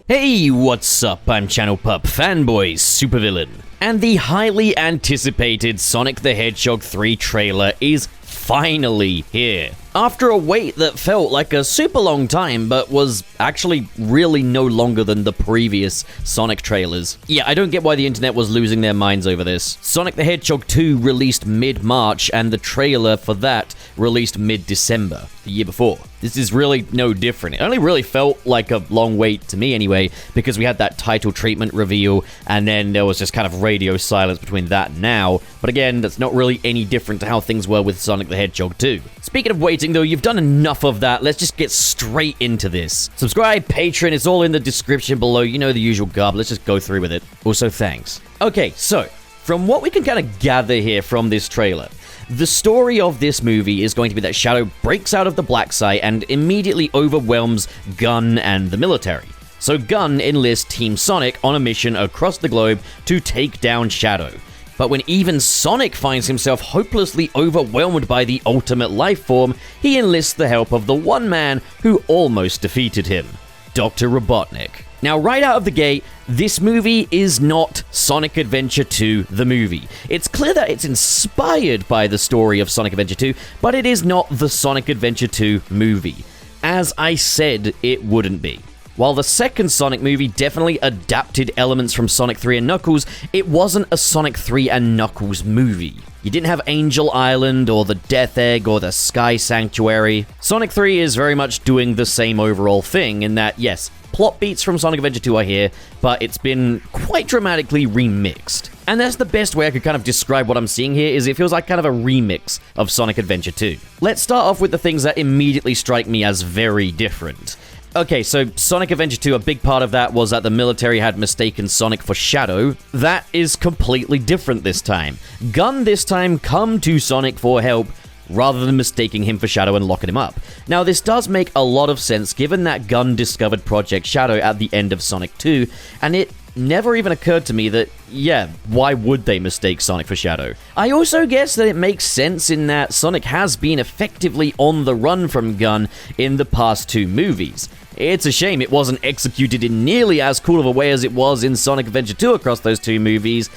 Hey, what's up? I'm Channel Pup Fanboy Supervillain, and the highly anticipated Sonic the Hedgehog 3 trailer is finally here. After a wait that felt like a super long time, but was actually really no longer than the previous Sonic trailers. Yeah, I don't get why the internet was losing their minds over this. Sonic the Hedgehog 2 released mid-March, and the trailer for that released mid-December, the year before. This is really no different. It only really felt like a long wait to me anyway, because we had that title treatment reveal, and then there was just kind of radio silence between that and now. But again, that's not really any different to how things were with Sonic the Hedgehog 2. Speaking of waiting though, you've done enough of that. Let's just get straight into this. Subscribe, Patreon, it's all in the description below. You know the usual garb. Let's just go through with it. Also, thanks. Okay, so from what we can kind of gather here from this trailer, the story of this movie is going to be that Shadow breaks out of the black site and immediately overwhelms Gun and the military. So Gun enlists Team Sonic on a mission across the globe to take down Shadow. But when even Sonic finds himself hopelessly overwhelmed by the ultimate life form, he enlists the help of the one man who almost defeated him, Dr. Robotnik. Now, right out of the gate, this movie is not Sonic Adventure 2, the movie. It's clear that it's inspired by the story of Sonic Adventure 2, but it is not the Sonic Adventure 2 movie. As I said, it wouldn't be. While the second Sonic movie definitely adapted elements from Sonic 3 and Knuckles, it wasn't a Sonic 3 and Knuckles movie. You didn't have Angel Island, or the Death Egg, or the Sky Sanctuary. Sonic 3 is very much doing the same overall thing in that, yes, plot beats from Sonic Adventure 2 are here, but it's been quite dramatically remixed. And that's the best way I could kind of describe what I'm seeing here, is it feels like kind of a remix of Sonic Adventure 2. Let's start off with the things that immediately strike me as very different. Okay, so Sonic Adventure 2, a big part of that was that the military had mistaken Sonic for Shadow. That is completely different this time. Gun this time come to Sonic for help, rather than mistaking him for Shadow and locking him up. Now, this does make a lot of sense given that Gun discovered Project Shadow at the end of Sonic 2, and it never even occurred to me that, yeah, why would they mistake Sonic for Shadow? I also guess that it makes sense in that Sonic has been effectively on the run from Gun in the past two movies. It's a shame it wasn't executed in nearly as cool of a way as it was in Sonic Adventure 2 across those two movies.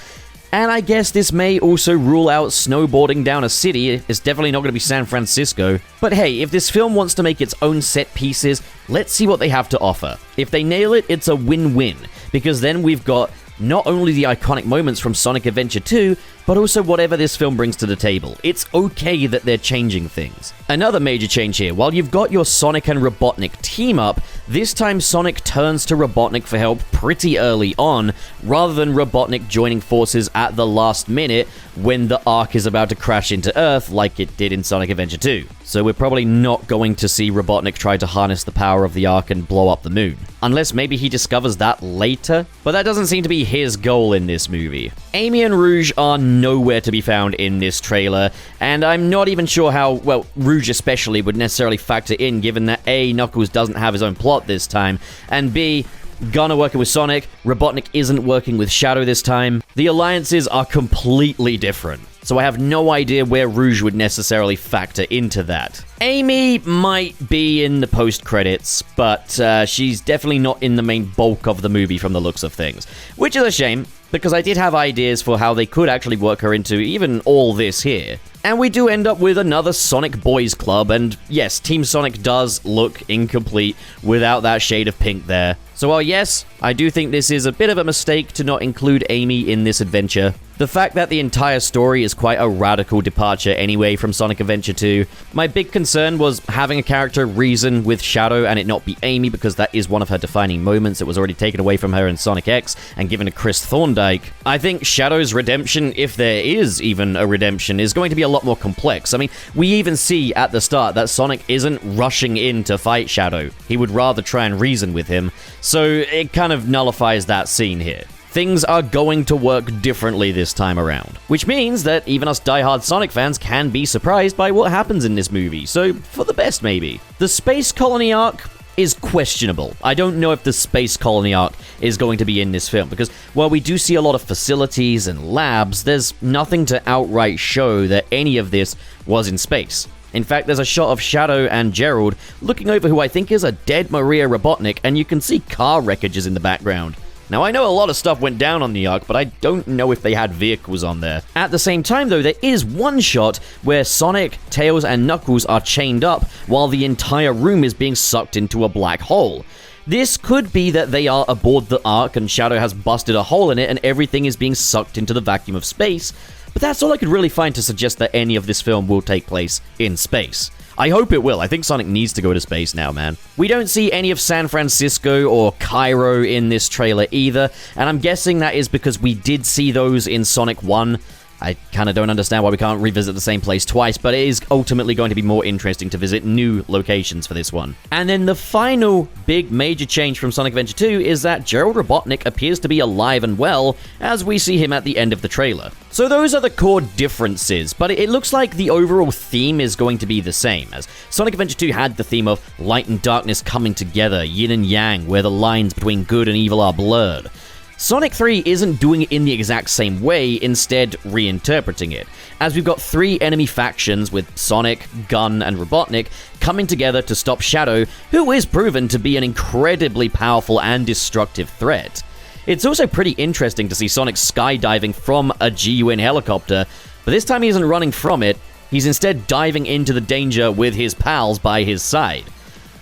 And I guess this may also rule out snowboarding down a city. It's definitely not going to be San Francisco. But hey, if this film wants to make its own set pieces, let's see what they have to offer. If they nail it, it's a win-win, because then we've got not only the iconic moments from Sonic Adventure 2, but also whatever this film brings to the table. It's okay that they're changing things. Another major change here, while you've got your Sonic and Robotnik team up, this time Sonic turns to Robotnik for help pretty early on, rather than Robotnik joining forces at the last minute when the Ark is about to crash into Earth like it did in Sonic Adventure 2. So we're probably not going to see Robotnik try to harness the power of the Ark and blow up the moon. Unless maybe he discovers that later, but that doesn't seem to be his goal in this movie. Amy and Rouge are nowhere to be found in this trailer, and I'm not even sure how, well, Rouge especially would necessarily factor in, given that A, Knuckles doesn't have his own plot this time, and B, Gun are working with Sonic, Robotnik isn't working with Shadow this time. The alliances are completely different, so I have no idea where Rouge would necessarily factor into that. Amy might be in the post-credits, but she's definitely not in the main bulk of the movie from the looks of things, which is a shame, because I did have ideas for how they could actually work her into even all this here. And we do end up with another Sonic Boys Club, and yes, Team Sonic does look incomplete without that shade of pink there. So while yes, I do think this is a bit of a mistake to not include Amy in this adventure, the fact that the entire story is quite a radical departure anyway from Sonic Adventure 2. My big concern was having a character reason with Shadow and it not be Amy, because that is one of her defining moments that was already taken away from her in Sonic X and given to Chris Thorndike. I think Shadow's redemption, if there is even a redemption, is going to be a lot more complex. I mean, we even see at the start that Sonic isn't rushing in to fight Shadow. He would rather try and reason with him, so it kind of nullifies that scene here. Things are going to work differently this time around, which means that even us diehard Sonic fans can be surprised by what happens in this movie, so for the best maybe. The Space Colony arc is questionable. I don't know if the Space Colony arc is going to be in this film, because while we do see a lot of facilities and labs, there's nothing to outright show that any of this was in space. In fact, there's a shot of Shadow and Gerald looking over who I think is a dead Maria Robotnik, and you can see car wreckages in the background. Now, I know a lot of stuff went down on the Ark, but I don't know if they had vehicles on there. At the same time, though, there is one shot where Sonic, Tails, and Knuckles are chained up while the entire room is being sucked into a black hole. This could be that they are aboard the Ark and Shadow has busted a hole in it and everything is being sucked into the vacuum of space, but that's all I could really find to suggest that any of this film will take place in space. I hope it will. I think Sonic needs to go to space now, man. We don't see any of San Francisco or Cairo in this trailer either, and I'm guessing that is because we did see those in Sonic 1. I kind of don't understand why we can't revisit the same place twice, but it is ultimately going to be more interesting to visit new locations for this one. And then the final big major change from Sonic Adventure 2 is that Gerald Robotnik appears to be alive and well as we see him at the end of the trailer. So those are the core differences, but it looks like the overall theme is going to be the same, as Sonic Adventure 2 had the theme of light and darkness coming together, yin and yang, where the lines between good and evil are blurred. Sonic 3 isn't doing it in the exact same way, instead reinterpreting it, as we've got three enemy factions with Sonic, Gun, and Robotnik coming together to stop Shadow, who is proven to be an incredibly powerful and destructive threat. It's also pretty interesting to see Sonic skydiving from a GUN helicopter, but this time he isn't running from it, he's instead diving into the danger with his pals by his side.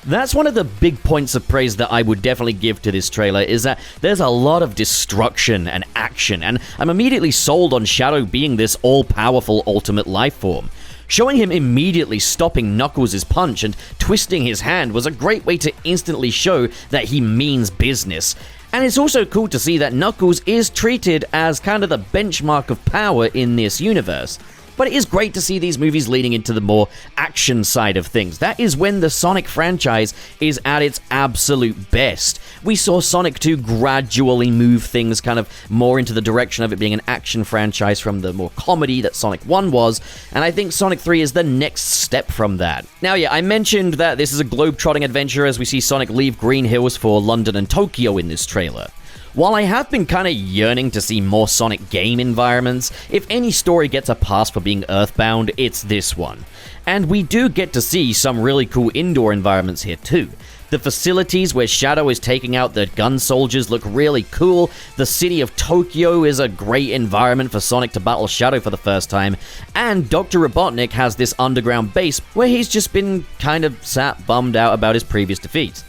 That's one of the big points of praise that I would definitely give to this trailer, is that there's a lot of destruction and action, and I'm immediately sold on Shadow being this all-powerful ultimate life form. Showing him immediately stopping Knuckles' punch and twisting his hand was a great way to instantly show that he means business. And it's also cool to see that Knuckles is treated as kind of the benchmark of power in this universe. But it is great to see these movies leaning into the more action side of things. That is when the Sonic franchise is at its absolute best. We saw Sonic 2 gradually move things kind of more into the direction of it being an action franchise from the more comedy that Sonic 1 was, and I think Sonic 3 is the next step from that. Now, yeah, I mentioned that this is a globe-trotting adventure as we see Sonic leave Green Hills for London and Tokyo in this trailer. While I have been kind of yearning to see more Sonic game environments, if any story gets a pass for being Earthbound, it's this one. And we do get to see some really cool indoor environments here too. The facilities where Shadow is taking out the gun soldiers look really cool. The city of Tokyo is a great environment for Sonic to battle Shadow for the first time. And Dr. Robotnik has this underground base where he's just been kind of sat bummed out about his previous defeats.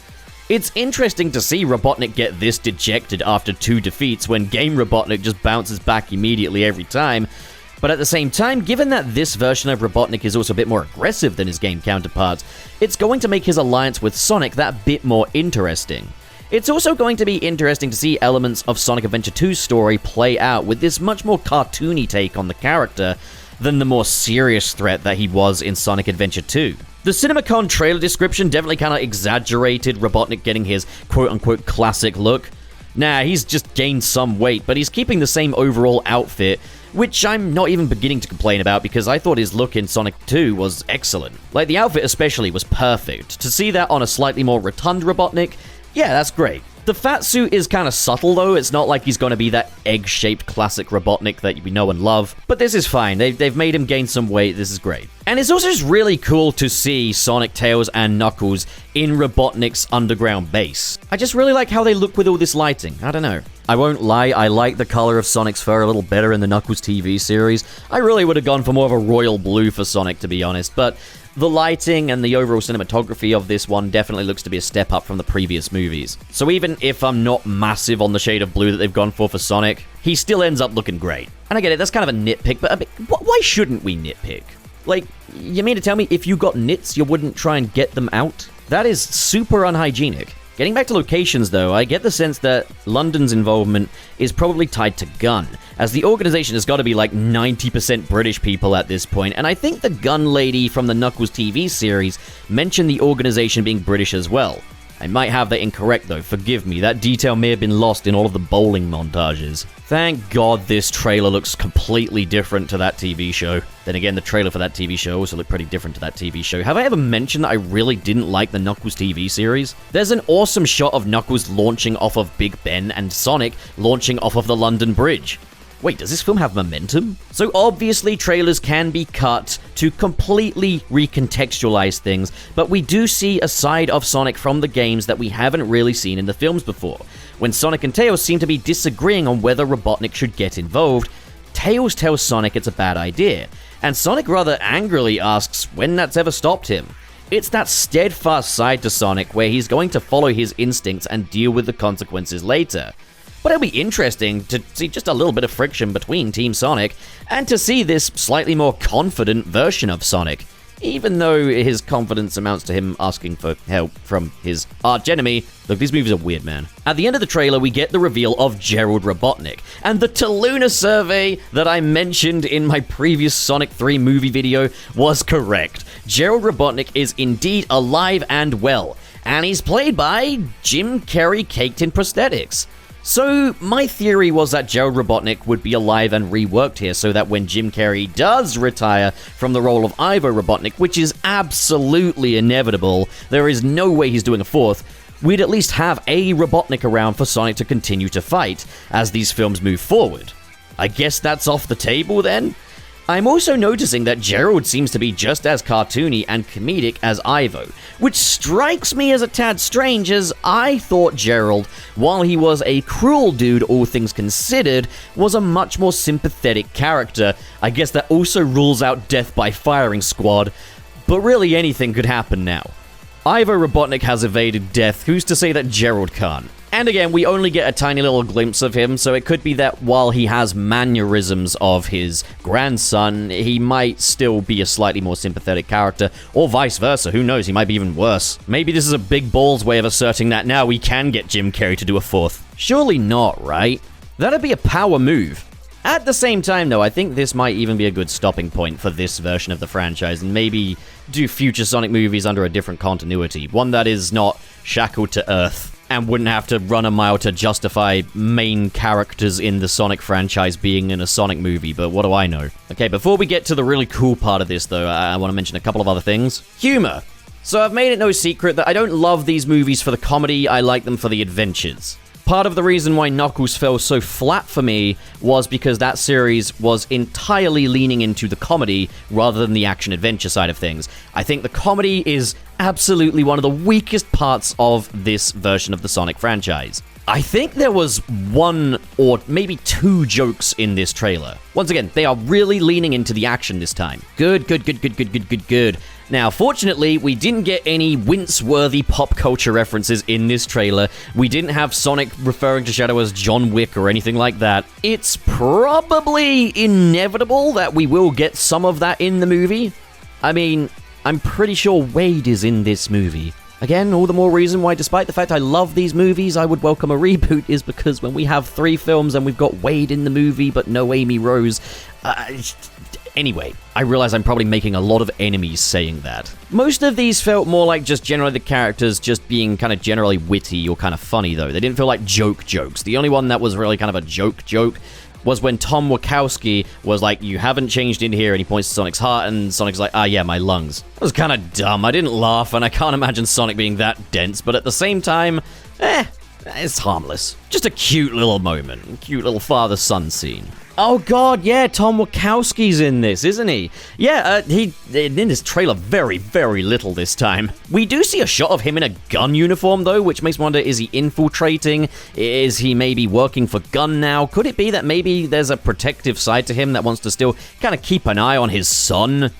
It's interesting to see Robotnik get this dejected after 2 defeats when Game Robotnik just bounces back immediately every time, but at the same time, given that this version of Robotnik is also a bit more aggressive than his game counterparts, it's going to make his alliance with Sonic that bit more interesting. It's also going to be interesting to see elements of Sonic Adventure 2's story play out with this much more cartoony take on the character than the more serious threat that he was in Sonic Adventure 2. The CinemaCon trailer description definitely kind of exaggerated Robotnik getting his quote-unquote classic look. Nah, he's just gained some weight, but he's keeping the same overall outfit, which I'm not even beginning to complain about because I thought his look in Sonic 2 was excellent. Like, the outfit especially was perfect. To see that on a slightly more rotund Robotnik, yeah, that's great. The fat suit is kind of subtle though, it's not like he's going to be that egg-shaped classic Robotnik that we know and love, but this is fine, they've made him gain some weight, this is great. And it's also just really cool to see Sonic, Tails, and Knuckles in Robotnik's underground base. I just really like how they look with all this lighting, I don't know. I won't lie, I like the color of Sonic's fur a little better in the Knuckles TV series. I really would have gone for more of a royal blue for Sonic, to be honest, but the lighting and the overall cinematography of this one definitely looks to be a step up from the previous movies. So even if I'm not massive on the shade of blue that they've gone for Sonic, he still ends up looking great. And I get it, that's kind of a nitpick, but why shouldn't we nitpick? Like, you mean to tell me if you got nits, you wouldn't try and get them out? That is super unhygienic. Getting back to locations though, I get the sense that London's involvement is probably tied to Gun, as the organization has got to be like 90% British people at this point, and I think the Gun lady from the Knuckles TV series mentioned the organization being British as well. I might have that incorrect though, forgive me, that detail may have been lost in all of the bowling montages. Thank God this trailer looks completely different to that TV show. Then again, the trailer for that TV show also looked pretty different to that TV show. Have I ever mentioned that I really didn't like the Knuckles TV series? There's an awesome shot of Knuckles launching off of Big Ben and Sonic launching off of the London Bridge. wait, does this film have momentum? So obviously trailers can be cut to completely recontextualize things, but we do see a side of Sonic from the games that we haven't really seen in the films before. When Sonic and Tails seem to be disagreeing on whether Robotnik should get involved, Tails tells Sonic it's a bad idea, and Sonic rather angrily asks when that's ever stopped him. It's that steadfast side to Sonic where he's going to follow his instincts and deal with the consequences later. But it'll be interesting to see just a little bit of friction between Team Sonic, and to see this slightly more confident version of Sonic, even though his confidence amounts to him asking for help from his archenemy. Look, these movies are weird, man. At the end of the trailer, we get the reveal of Gerald Robotnik, and the Toluna survey that I mentioned in my previous Sonic 3 movie video was correct. Gerald Robotnik is indeed alive and well, and he's played by Jim Carrey caked in prosthetics. So, my theory was that Gerald Robotnik would be alive and reworked here so that when Jim Carrey does retire from the role of Ivo Robotnik, which is absolutely inevitable, there is no way he's doing a fourth, we'd at least have a Robotnik around for Sonic to continue to fight as these films move forward. I guess that's off the table then? I'm also noticing that Gerald seems to be just as cartoony and comedic as Ivo, which strikes me as a tad strange, as I thought Gerald, while he was a cruel dude all things considered, was a much more sympathetic character. I guess that also rules out death by firing squad, but really anything could happen now. Ivo Robotnik has evaded death, who's to say that Gerald can't? And again, we only get a tiny little glimpse of him, so it could be that while he has mannerisms of his grandson, he might still be a slightly more sympathetic character, or vice versa. Who knows, he might be even worse. Maybe this is a big balls way of asserting that now we can get Jim Carrey to do a fourth. Surely not, right? That'd be a power move. At the same time, though, I think this might even be a good stopping point for this version of the franchise, and maybe do future Sonic movies under a different continuity, one that is not shackled to Earth, and wouldn't have to run a mile to justify main characters in the Sonic franchise being in a Sonic movie, but what do I know? Okay, before we get to the really cool part of this, though, I want to mention a couple of other things. Humor. So I've made it no secret that I don't love these movies for the comedy, I like them for the adventures. Part of the reason why Knuckles fell so flat for me was because that series was entirely leaning into the comedy rather than the action-adventure side of things. I think the comedy is absolutely one of the weakest parts of this version of the Sonic franchise. I think there was one or maybe two jokes in this trailer. Once again, they are really leaning into the action this time. Good. Now, fortunately, we didn't get any wince-worthy pop culture references in this trailer. We didn't have Sonic referring to Shadow as John Wick or anything like that. It's probably inevitable that we will get some of that in the movie. I mean, I'm pretty sure Wade is in this movie. Again, all the more reason why, despite the fact I love these movies, I would welcome a reboot, is because when we have 3 films and we've got Wade in the movie but no Amy Rose... Anyway, I realize I'm probably making a lot of enemies saying that. Most of these felt more like just generally the characters just being kind of generally witty or kind of funny, though. They didn't feel like jokes. The only one that was really kind of a joke was when Tom Wachowski was like, "You haven't changed in here," and he points to Sonic's heart, and Sonic's like, "Ah, yeah, my lungs." That was kind of dumb. I didn't laugh, and I can't imagine Sonic being that dense, but at the same time, it's harmless. Just a cute little moment. Cute little father-son scene. Oh god, yeah, Tom Wachowski's in this, isn't he? Yeah, he in this trailer very, very little this time. We do see a shot of him in a gun uniform, though, which makes me wonder, is he infiltrating? Is he maybe working for Gun now? Could it be that maybe there's a protective side to him that wants to still kind of keep an eye on his son,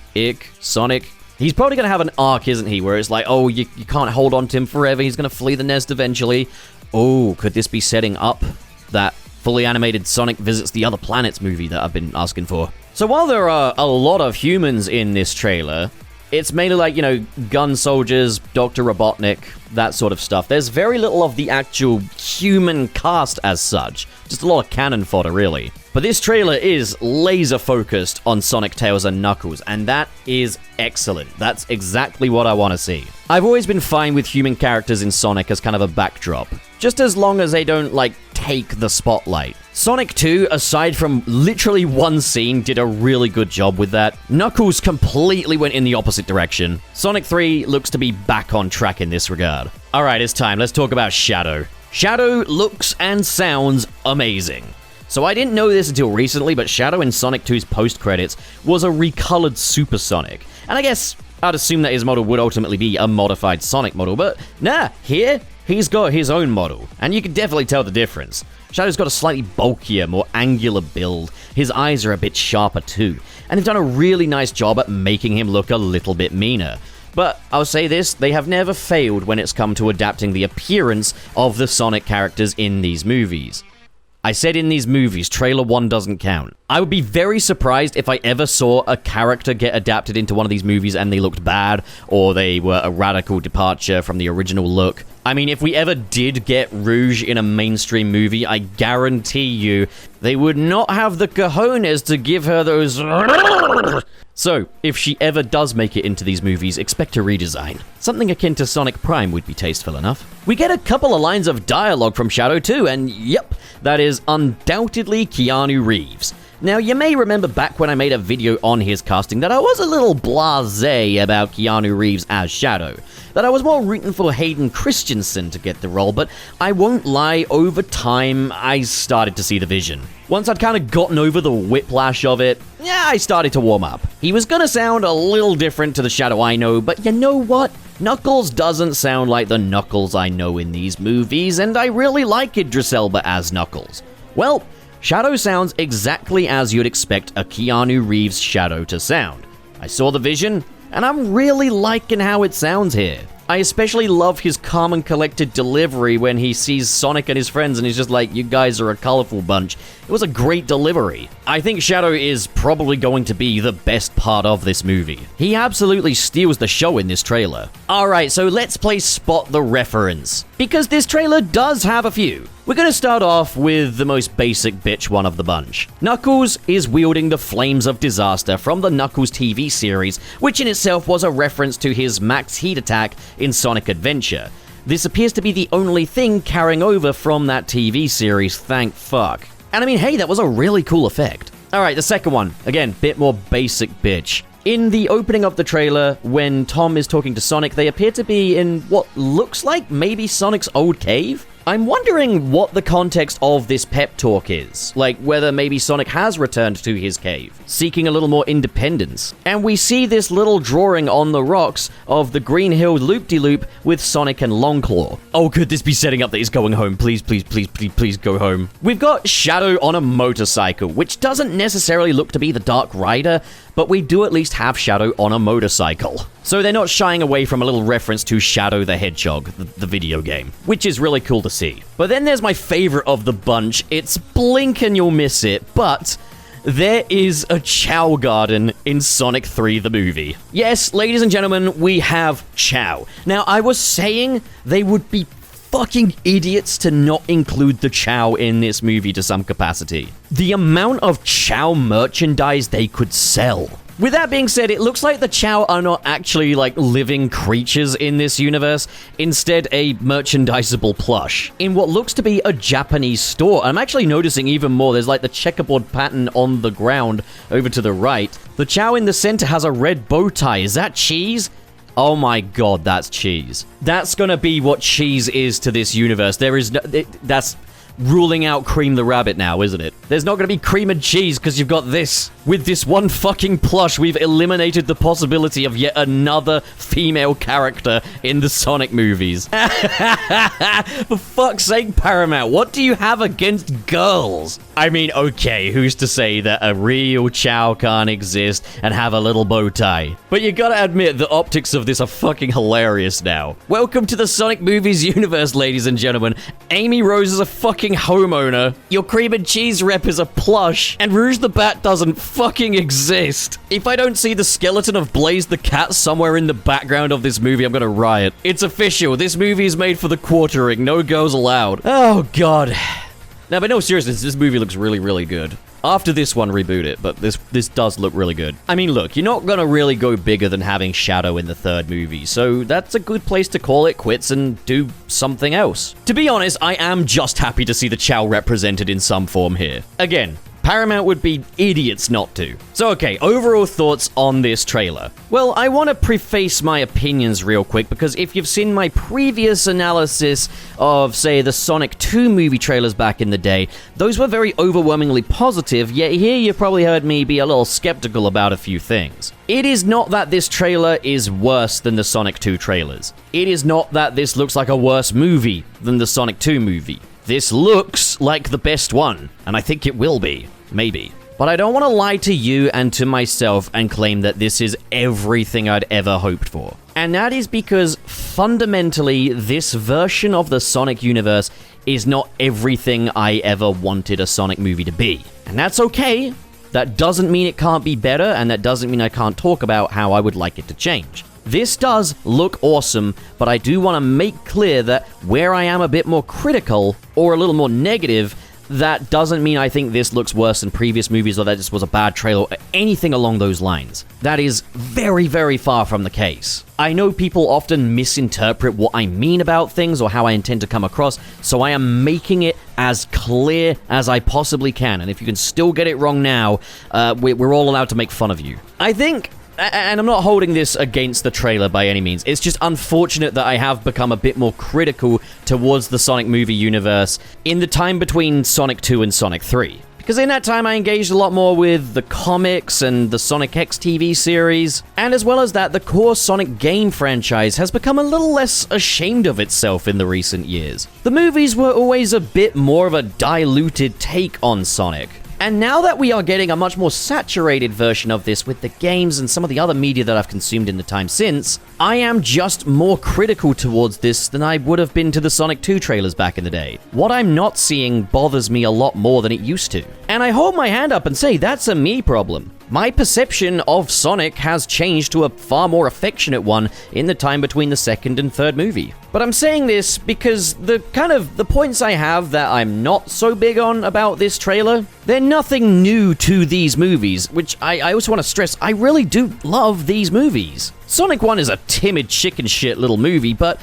Sonic? He's probably going to have an arc, isn't he, where it's like, oh, you can't hold on to him forever, he's going to flee the nest eventually. Oh, could this be setting up that fully animated Sonic Visits the Other Planets movie that I've been asking for? So while there are a lot of humans in this trailer, it's mainly like, you know, gun soldiers, Dr. Robotnik, that sort of stuff. There's very little of the actual human cast as such. Just a lot of cannon fodder, really. But this trailer is laser-focused on Sonic, Tails, and Knuckles, and that is excellent. That's exactly what I want to see. I've always been fine with human characters in Sonic as kind of a backdrop, just as long as they don't, like, take the spotlight. Sonic 2, aside from literally one scene, did a really good job with that. Knuckles completely went in the opposite direction. Sonic 3 looks to be back on track in this regard. Alright, it's time. Let's talk about Shadow. Shadow looks and sounds amazing. So I didn't know this until recently, but Shadow in Sonic 2's post-credits was a recolored Super Sonic. And I guess I'd assume that his model would ultimately be a modified Sonic model, but nah, here, he's got his own model, and you can definitely tell the difference. Shadow's got a slightly bulkier, more angular build, his eyes are a bit sharper too, and they've done a really nice job at making him look a little bit meaner. But I'll say this, they have never failed when it's come to adapting the appearance of the Sonic characters in these movies. I said in these movies, trailer 1 doesn't count. I would be very surprised if I ever saw a character get adapted into one of these movies and they looked bad, or they were a radical departure from the original look. I mean, if we ever did get Rouge in a mainstream movie, I guarantee you, they would not have the cojones to give her those... So, if she ever does make it into these movies, expect a redesign. Something akin to Sonic Prime would be tasteful enough. We get a couple of lines of dialogue from Shadow too, and yep, that is undoubtedly Keanu Reeves. Now, you may remember back when I made a video on his casting that I was a little blasé about Keanu Reeves as Shadow. That I was more rooting for Hayden Christensen to get the role, but I won't lie, over time, I started to see the vision. Once I'd kind of gotten over the whiplash of it, yeah, I started to warm up. He was gonna sound a little different to the Shadow I know, but you know what? Knuckles doesn't sound like the Knuckles I know in these movies, and I really like Idris Elba as Knuckles. Well, Shadow sounds exactly as you'd expect a Keanu Reeves Shadow to sound. I saw the vision, and I'm really liking how it sounds here. I especially love his calm and collected delivery when he sees Sonic and his friends and he's just like, you guys are a colorful bunch. It was a great delivery. I think Shadow is probably going to be the best part of this movie. He absolutely steals the show in this trailer. Alright, so let's play Spot the Reference, because this trailer does have a few. We're gonna start off with the most basic bitch one of the bunch. Knuckles is wielding the Flames of Disaster from the Knuckles TV series, which in itself was a reference to his max heat attack in Sonic Adventure. This appears to be the only thing carrying over from that TV series, thank fuck. And I mean, hey, that was a really cool effect. Alright, the second one. Again, bit more basic bitch. In the opening of the trailer, when Tom is talking to Sonic, they appear to be in what looks like maybe Sonic's old cave? I'm wondering what the context of this pep talk is, like whether maybe Sonic has returned to his cave, seeking a little more independence. And we see this little drawing on the rocks of the Green Hill loop-de-loop with Sonic and Longclaw. Oh, could this be setting up that he's going home? Please, please, please, please, please go home. We've got Shadow on a motorcycle, which doesn't necessarily look to be the Dark Rider, but we do at least have Shadow on a motorcycle. So they're not shying away from a little reference to Shadow the Hedgehog, the video game, which is really cool to see. But then there's my favorite of the bunch. It's blink and you'll miss it, but there is a Chow garden in Sonic 3 the movie. Yes, ladies and gentlemen, we have Chow. Now, I was saying they would be fucking idiots to not include the Chow in this movie to some capacity. The amount of Chow merchandise they could sell. With that being said, it looks like the Chow are not actually like living creatures in this universe, instead a merchandisable plush in what looks to be a Japanese store. I'm actually noticing even more, there's like the checkerboard pattern on the ground over to the right. The Chow in the center has a red bow tie. Is that cheese? Oh my god, that's cheese. That's gonna be what cheese is to this universe. There is no... that's ruling out Cream the Rabbit now, isn't it? There's not gonna be cream and cheese because you've got this. With this one fucking plush, we've eliminated the possibility of yet another female character in the Sonic movies. For fuck's sake, Paramount, what do you have against girls? I mean, okay, who's to say that a real Chow can't exist and have a little bow tie? But you gotta admit, the optics of this are fucking hilarious now. Welcome to the Sonic movies universe, ladies and gentlemen. Amy Rose is a fucking homeowner, your cream and cheese rep is a plush, and Rouge the Bat doesn't fucking exist. If I don't see the skeleton of Blaze the Cat somewhere in the background of this movie, I'm gonna riot. It's official, this movie is made for the quartering, no girls allowed. Oh god. Now, but no seriousness, this movie looks really, really good. After this one, reboot it, but this does look really good. I mean, look, you're not gonna really go bigger than having Shadow in the third movie, so that's a good place to call it quits and do something else. To be honest, I am just happy to see the Chow represented in some form here. Again, Paramount would be idiots not to. So okay, overall thoughts on this trailer. Well, I want to preface my opinions real quick, because if you've seen my previous analysis of, say, the Sonic 2 movie trailers back in the day, those were very overwhelmingly positive, yet here you've probably heard me be a little skeptical about a few things. It is not that this trailer is worse than the Sonic 2 trailers. It is not that this looks like a worse movie than the Sonic 2 movie. This looks like the best one, and I think it will be. Maybe. But I don't want to lie to you and to myself and claim that this is everything I'd ever hoped for. And that is because, fundamentally, this version of the Sonic universe is not everything I ever wanted a Sonic movie to be. And that's okay. That doesn't mean it can't be better, and that doesn't mean I can't talk about how I would like it to change. This does look awesome, but I do want to make clear that where I am a bit more critical, or a little more negative, that doesn't mean I think this looks worse than previous movies, or that this was a bad trailer, or anything along those lines. That is very, very far from the case. I know people often misinterpret what I mean about things or how I intend to come across, so I am making it as clear as I possibly can, and if you can still get it wrong now, we're all allowed to make fun of you. I think, and I'm not holding this against the trailer by any means, it's just unfortunate that I have become a bit more critical towards the Sonic movie universe in the time between Sonic 2 and Sonic 3. Because in that time I engaged a lot more with the comics and the Sonic X TV series, and as well as that, the core Sonic game franchise has become a little less ashamed of itself in the recent years. The movies were always a bit more of a diluted take on Sonic. And now that we are getting a much more saturated version of this with the games and some of the other media that I've consumed in the time since, I am just more critical towards this than I would have been to the Sonic 2 trailers back in the day. What I'm not seeing bothers me a lot more than it used to. And I hold my hand up and say that's a me problem. My perception of Sonic has changed to a far more affectionate one in the time between the second and third movie. But I'm saying this because the points I have that I'm not so big on about this trailer, they're nothing new to these movies, which I also want to stress, I really do love these movies. Sonic 1 is a timid chicken shit little movie, but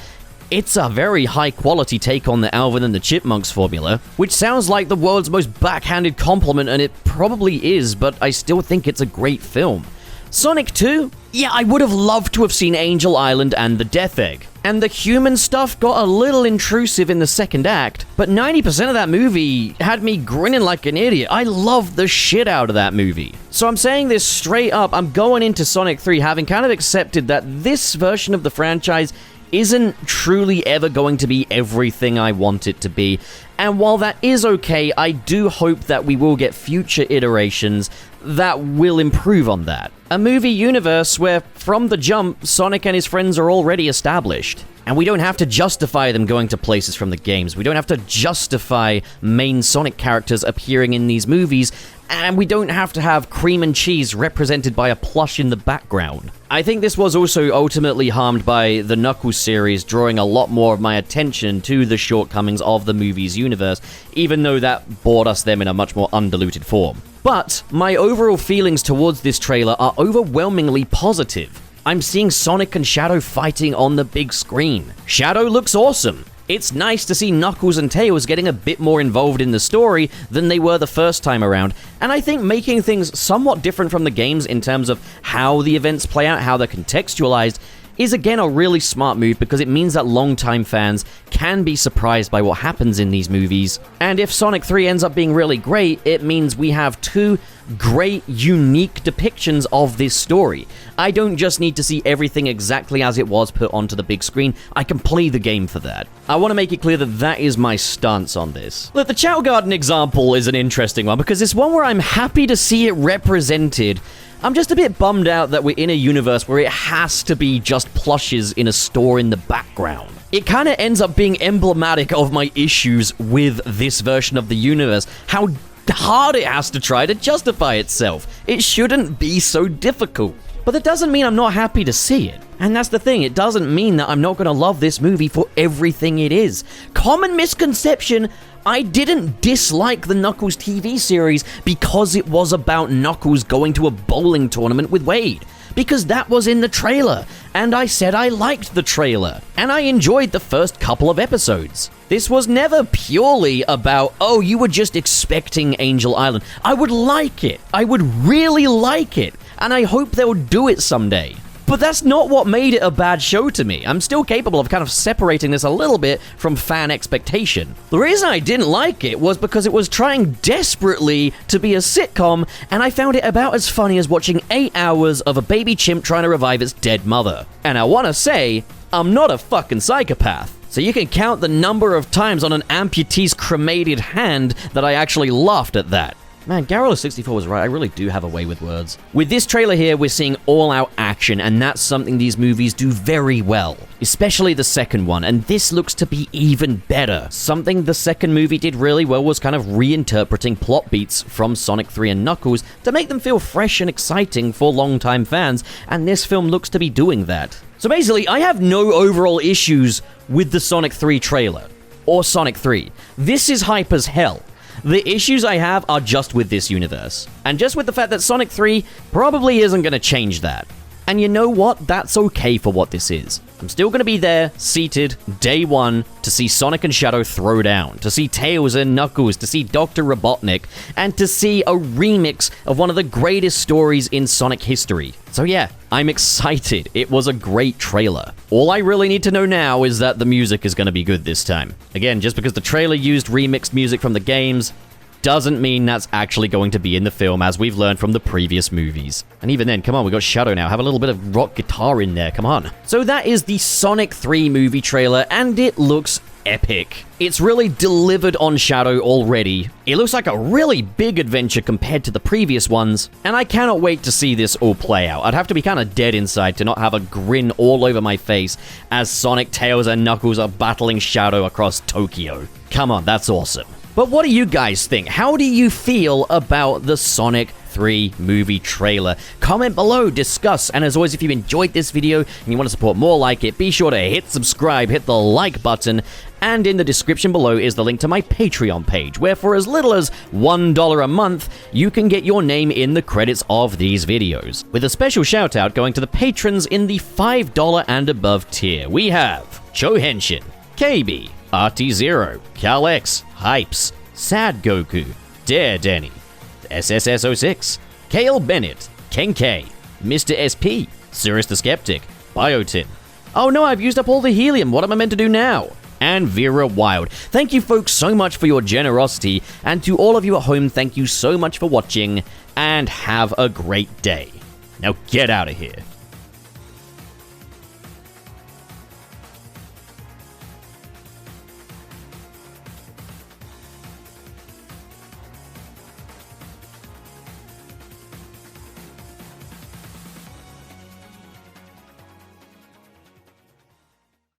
it's a very high-quality take on the Alvin and the Chipmunks formula, which sounds like the world's most backhanded compliment, and it probably is, but I still think it's a great film. Sonic 2? Yeah, I would have loved to have seen Angel Island and the Death Egg. And the human stuff got a little intrusive in the second act, but 90% of that movie had me grinning like an idiot. I loved the shit out of that movie. So I'm saying this straight up, I'm going into Sonic 3 having kind of accepted that this version of the franchise isn't truly ever going to be everything I want it to be. And while that is okay, I do hope that we will get future iterations that will improve on that. A movie universe where, from the jump, Sonic and his friends are already established. And we don't have to justify them going to places from the games. We don't have to justify main Sonic characters appearing in these movies. And we don't have to have cream and cheese represented by a plush in the background. I think this was also ultimately harmed by the Knuckles series drawing a lot more of my attention to the shortcomings of the movie's universe, even though that brought us them in a much more undiluted form. But my overall feelings towards this trailer are overwhelmingly positive. I'm seeing Sonic and Shadow fighting on the big screen. Shadow looks awesome. It's nice to see Knuckles and Tails getting a bit more involved in the story than they were the first time around, and I think making things somewhat different from the games in terms of how the events play out, how they're contextualized, is again a really smart move because it means that longtime fans can be surprised by what happens in these movies. And if Sonic 3 ends up being really great, it means we have two great, unique depictions of this story. I don't just need to see everything exactly as it was put onto the big screen, I can play the game for that. I want to make it clear that that is my stance on this. Look, the Chow Garden example is an interesting one because it's one where I'm happy to see it represented. I'm just a bit bummed out that we're in a universe where it has to be just plushes in a store in the background. It kind of ends up being emblematic of my issues with this version of the universe, how hard it has to try to justify itself. It shouldn't be so difficult. But that doesn't mean I'm not happy to see it. And that's the thing, it doesn't mean that I'm not going to love this movie for everything it is. Common misconception, I didn't dislike the Knuckles TV series because it was about Knuckles going to a bowling tournament with Wade. Because that was in the trailer. and I said I liked the trailer, and I enjoyed the first couple of episodes. This was never purely about, oh, you were just expecting Angel Island. I would like it. I would really like it, and I hope they'll do it someday. But that's not what made it a bad show to me. I'm still capable of kind of separating this a little bit from fan expectation. The reason I didn't like it was because it was trying desperately to be a sitcom, and I found it about as funny as watching 8 hours of a baby chimp trying to revive its dead mother. And I want to say, I'm not a fucking psychopath. So you can count the number of times on an amputee's cremated hand that I actually laughed at that. Man, Garrula64 was right, I really do have a way with words. With this trailer here, we're seeing all-out action, and that's something these movies do very well. Especially the second one, and this looks to be even better. Something the second movie did really well was kind of reinterpreting plot beats from Sonic 3 and Knuckles to make them feel fresh and exciting for longtime fans, and this film looks to be doing that. So basically, I have no overall issues with the Sonic 3 trailer, or Sonic 3. This is hype as hell. The issues I have are just with this universe, and just with the fact that Sonic 3 probably isn't going to change that. And you know what? That's okay for what this is. I'm still going to be there, seated, day one, to see Sonic and Shadow throw down, to see Tails and Knuckles, to see Dr. Robotnik, and to see a remix of one of the greatest stories in Sonic history. So yeah, I'm excited. It was a great trailer. All I really need to know now is that the music is going to be good this time. Again, just because the trailer used remixed music from the games doesn't mean that's actually going to be in the film, as we've learned from the previous movies. And even then, come on, we got Shadow now. Have a little bit of rock guitar in there, come on. So that is the Sonic 3 movie trailer, and it looks epic. It's really delivered on Shadow already. It looks like a really big adventure compared to the previous ones, and I cannot wait to see this all play out. I'd have to be kind of dead inside to not have a grin all over my face as Sonic, Tails, and Knuckles are battling Shadow across Tokyo. Come on, that's awesome. But what do you guys think? How do you feel about the Sonic 3 movie trailer? Comment below, discuss, and as always, if you enjoyed this video and you want to support more like it, be sure to hit subscribe, hit the like button, and in the description below is the link to my Patreon page, where for as little as $1 a month, you can get your name in the credits of these videos. With a special shout out going to the patrons in the $5 and above tier. We have Cho Henshin, KB, RT0, Cal X, Hypes, Sad Goku, Dare Denny, SSS06, Kale Bennett, Ken K, Mr. SP, Cirrus the Skeptic, Biotin. Oh no, I've used up all the helium, what am I meant to do now? And Vera Wild. Thank you folks so much for your generosity, and to all of you at home, thank you so much for watching, and have a great day. Now get out of here.